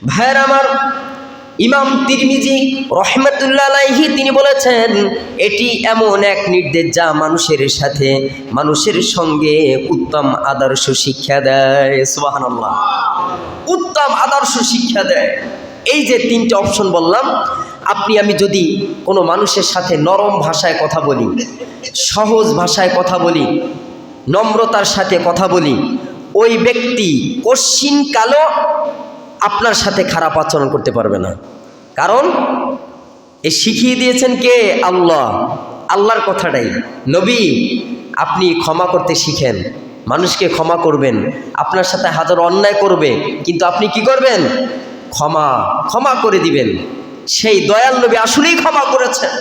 ভাইয়ের আমার, ইমাম তিরমিজি রহমতুল্লাহ আলাইহি তিনি বলেছেন, এটি এমন এক নির্দেশ যা মানুষের সঙ্গে উত্তম আদর্শ শিক্ষা দেয়। সুবহানাল্লাহ, উত্তম আদর্শ শিক্ষা দেয়। এই যে তিনটে অপশন বললাম, আমি যদি কোনো মানুষের সাথে নরম ভাষায় কথা বলি, সহজ ভাষায় কথা বলি, নম্রতার সাথে কথা বলি, ওই ব্যক্তি কশ্চিনকালও আপনার সাথে খারাপ আচরণ করতে পারবে না। কারণ এ শিখিয়ে দিয়েছেন কে? আল্লাহ। আল্লাহর কথাটাই। নবী, আপনি ক্ষমা করতে শিখেন, মানুষকে ক্ষমা করবেন। আপনার সাথে হাজার অন্যায় করবে, কিন্তু আপনি কি করবেন? ক্ষমা করে দিবেন। সেই দয়াল নবী আসলেই ক্ষমা করেছেন।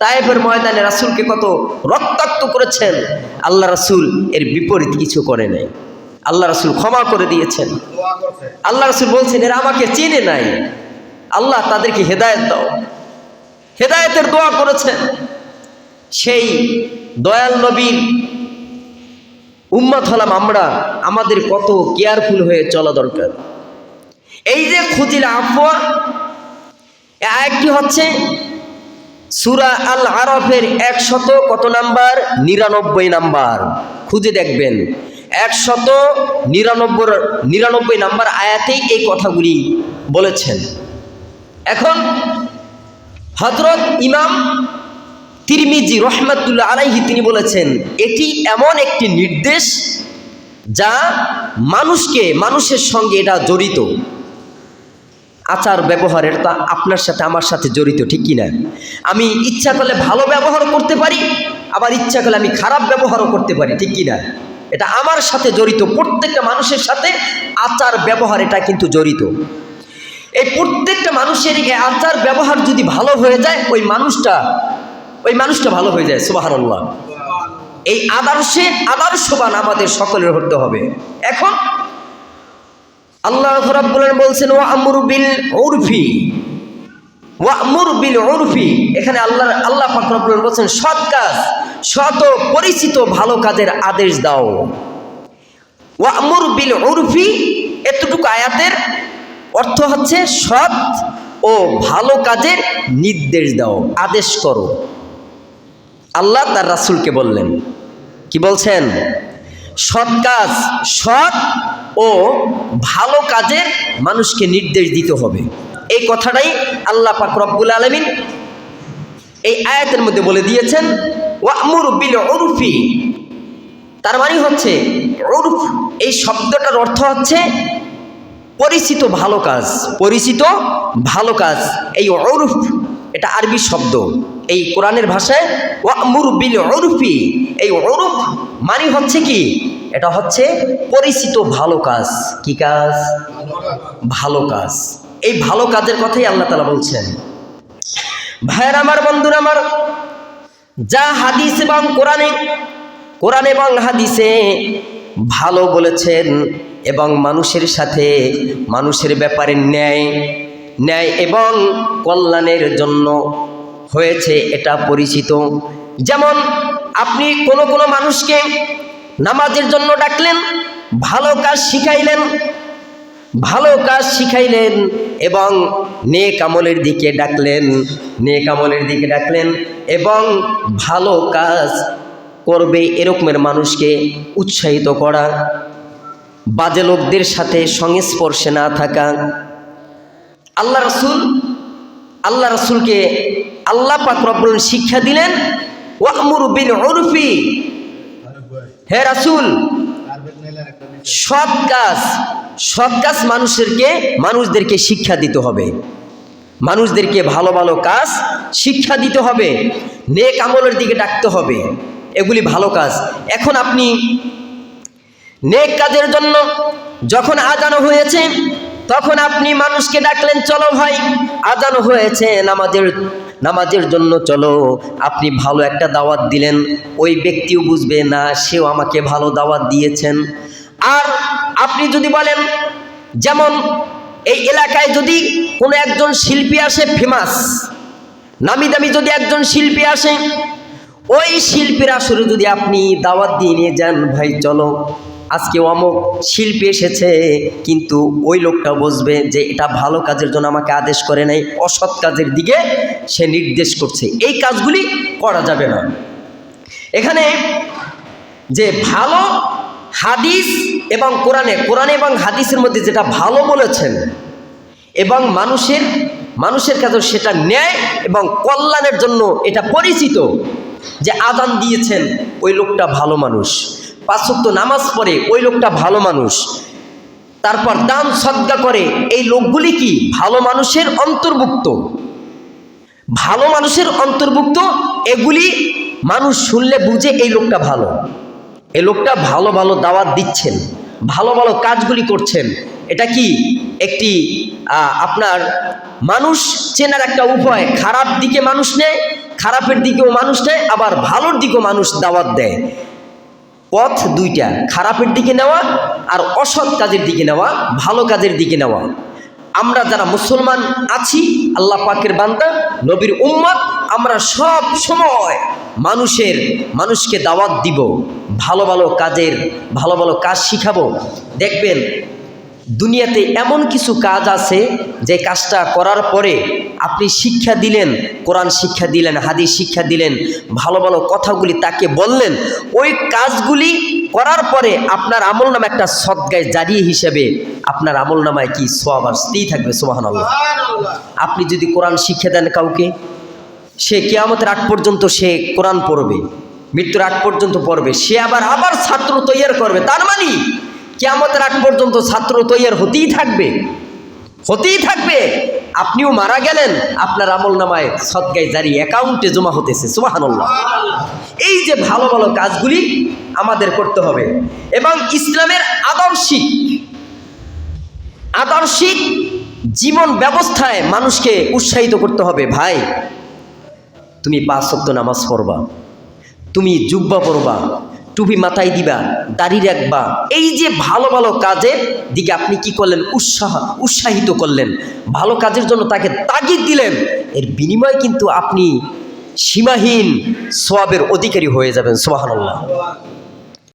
তায়েফের ময়দানে রাসূলকে কত রক্তাক্ত করেছেন, আল্লাহ রাসূল এর বিপরীত কিছু করে নাই। আল্লাহ রাসূল ক্ষমা করে দিয়েছেন। আল্লাহ রাসূল বলছেন, এরা আমাকে চেনে নাই, আল্লাহ তাদেরকে হেদায়েত দাও। হেদায়েতের দোয়া করেছেন। সেই দয়াল নবীর উম্মত হলাম আমরা, আমাদের কত কেয়ারফুল হয়ে চলা দরকার। এই যে খুজিল আফওয়া, আরেকটি হচ্ছে সূরা আল আরাফের 100 কত নাম্বার? 99 নাম্বার। খুঁজে দেখবেন, 199 নাম্বার আয়াতেই এই কথাগুলি বলেছেন। এখন হযরত ইমাম তিরমিজি রহমাতুল্লাহ আলাইহি তিনি বলেছেন, এটি এমন একটি নির্দেশ যা মানুষের সঙ্গে এটা জড়িত। আচার ব্যবহারের তা আপনার সাথে আমার সাথে জড়িত, ঠিক কিনা? আমি ইচ্ছা করলে ভালো ব্যবহার করতে পারি, আবার ইচ্ছা করলে আমি খারাপ ব্যবহারও করতে পারি, ঠিক কিনা? এটা আমার সাথে জড়িত। প্রত্যেকটা মানুষের সাথে আচার ব্যবহার এটা কিন্তু জড়িত। এই প্রত্যেকটা মানুষের আচার ব্যবহার যদি ভালো হয়ে যায়, ওই মানুষটা ভালো হয়ে যায়। সুবহানাল্লাহ। এই আদর্শবান আমাদের সকলের হতে হবে। এখন আল্লাহ রাব্বুল আলামিন বলছেন, ওয়া'মুর বিল উরফি। এখানে আল্লাহ পাক রব্বুল আলামিন বলছেন, সৎ কাজ, সৎ ও পরিচিত ভালো কাজের আদেশ দাও। ওয়া'মুর বিল উরফি, এতটুকু আয়াতের অর্থ হচ্ছে সৎ ও ভালো কাজের নির্দেশ দাও, আদেশ করো। আল্লাহ তার রাসূলকে বললেন, কি বলছেন? সৎ ও ভালো কাজের মানুষকে নির্দেশ দিতে হবে। এই কথাটাই আল্লাহ পাক রব্বুল আলামিন এই আয়াতের মধ্যে বলে দিয়েছেন, ওয়া'মুর বিল উরফি। তার মানে হচ্ছে উরফ, এই শব্দটার অর্থ হচ্ছে পরিচিত ভালো কাজ। এই উরফ এটা আরবি শব্দ। এই কোরআনের ভাষায় ওয়া'মুর বিল উরফি, এই উরফ মানে হচ্ছে কি? এটা হচ্ছে পরিচিত ভালো কাজ। কি কাজ? ভালো কাজ। এই ভালো কাজের কথাই আল্লাহ তাআলা বলছেন। ভাইয়ের আমার, বন্ধুরা আমার, যা হাদিস এবং কোরআন এবং হাদিসে ভালো বলেছেন এবং মানুষের ব্যাপারে ন্যায় এবং কল্যাণের জন্য হয়েছে, এটা পরিচিত। যেমন আপনি কোনো মানুষকে নামাজের জন্য ডাকলেন, ভালো কাজ শিখাইলেন এবং নেক আমলের দিকে ডাকলেন এবং ভালো কাজ করবে এরকমের মানুষকে উৎসাহিত করা, বাজে লোকদের সাথে সংস্পর্শে না থাকা। আল্লাহ রাসূলকে আল্লাহ পাক রব্বুল আলামিন শিক্ষা দিলেন, ওয়া'মুর বিল উরফি। হে রাসূল, সৎ কাজ মানুষদেরকে শিক্ষা দিতে হবে, মানুষদেরকে ভালো কাজ শিক্ষা দিতে হবে, নেক আমলের দিকে ডাকতে হবে, এগুলি ভালো কাজ। এখন আপনি নেক কাজের জন্য যখন আযান হয়েছে, তখন আপনি মানুষকে ডাকলেন, চলো ভাই আযান হয়েছে, নামাজের জন্য চলো। আপনি ভালো একটা দাওয়াত দিলেন, ওই ব্যক্তিও বুঝবে না সেও আমাকে ভালো দাওয়াত দিয়েছেন। আর আপনি যদি বলেন, যেমন এই এলাকায় যদি কোনো একজন শিল্পী আসে, ফেমাস নামি দামি যদি একজন শিল্পী আসে, ওই শিল্পীর আসরে যদি আপনি দাওয়াত দিয়ে নিয়ে যান, ভাই চলো আজকে অমুক শিল্পী এসেছে, কিন্তু ওই লোকটা বুঝবে যে এটা ভালো কাজের জন্য আমাকে আদেশ করে নাই, অসৎ কাজের দিকে সে নির্দেশ করছে। এই কাজগুলি করা যাবে না। এখানে যে ভালো হাদিস এবং কোরআনে এবং হাদিসের মধ্যে যেটা ভালো বলেছেন এবং মানুষের কাছে সেটা ন্যায় এবং কল্যাণের জন্য এটা পরিচিত, যে আযান দিয়েছেন ওই লোকটা ভালো মানুষ, 5 ওয়াক্ত নামাজ পড়ে ওই লোকটা ভালো মানুষ, তারপর দান সদকা করে, এই লোকগুলি কি ভালো মানুষের অন্তর্ভুক্ত। ভালো মানুষের অন্তর্ভুক্ত এগুলি মানুষ শুনলে বুঝে এই লোকটা ভালো, এই লোকটা ভালো ভালো দাওয়াত দিচ্ছেন, ভালো ভালো কাজগুলি করছেন। এটা কি একটি আপনার মানুষ চেনার একটা উপায়। খারাপ দিকে মানুষ নেয়, খারাপের দিকেও মানুষ নেয়, আবার ভালোর দিকেও মানুষ দাওয়াত দেয়। পথ দুইটা, খারাপের দিকে নেওয়া আর অসৎ কাজের দিকে নেওয়া, ভালো কাজের দিকে নেওয়া। আমরা যারা মুসলমান আছি, আল্লাহ পাকের বান্দা, নবীর উম্মত, আমরা সব সময় মানুষকে দাওয়াত দিব, ভালো ভালো কাজ শিখাবো। দেখবেন দুনিয়াতে এমন কিছু কাজ আছে যে কাজটা করার পরে আপনি শিক্ষা দিলেন, কোরআন শিক্ষা দিলেন, হাদিস শিক্ষা দিলেন, ভালো ভালো কথাগুলি তাকে বললেন, ওই কাজগুলি করার পরে আপনার আমলনামা একটা সদকায়ে জারিয়া হিসেবে আপনার আমলনামায় কি সওয়াব আসতেই থাকবে। সুবহানাল্লাহ। আপনি যদি কোরআন শিক্ষা দেন কাউকে, সে কিয়ামতের আগ পর্যন্ত সে কোরআন পড়বে, মৃত্যুর আগ পর্যন্ত পড়বে, সে আবার ছাত্র তৈয়ার করবে। তার মানে কিয়ামতের আগ পর্যন্ত ছাত্র তৈয়ার হতেই থাকবে। আপনিও মারা গেলেন, আপনার আমলনামায় সদকায়ে জারি অ্যাকাউন্টে জমা হতেছে। সুবহানাল্লাহ। এই যে ভালো ভালো কাজগুলি আমাদের করতে হবে এবং ইসলামের আদর্শিক জীবন ব্যবস্থায় মানুষকে উৎসাহিত করতে হবে। ভাই, তুমি 5 ওয়াক্ত নামাজ পড়বা, তুমি জুব্বা পরবা, টুপি মাথায় দিবা, দাড়ি রাখবা, এই যে ভালো ভালো কাজের দিকে আপনি কি করলেন, উৎসাহিত করলেন, ভালো কাজের জন্য তাকে তাগিদ দিলেন, এর বিনিময়ে কিন্তু আপনি সীমাহীন সওয়াবের অধিকারী হয়ে যাবেন। সুবহানাল্লাহ।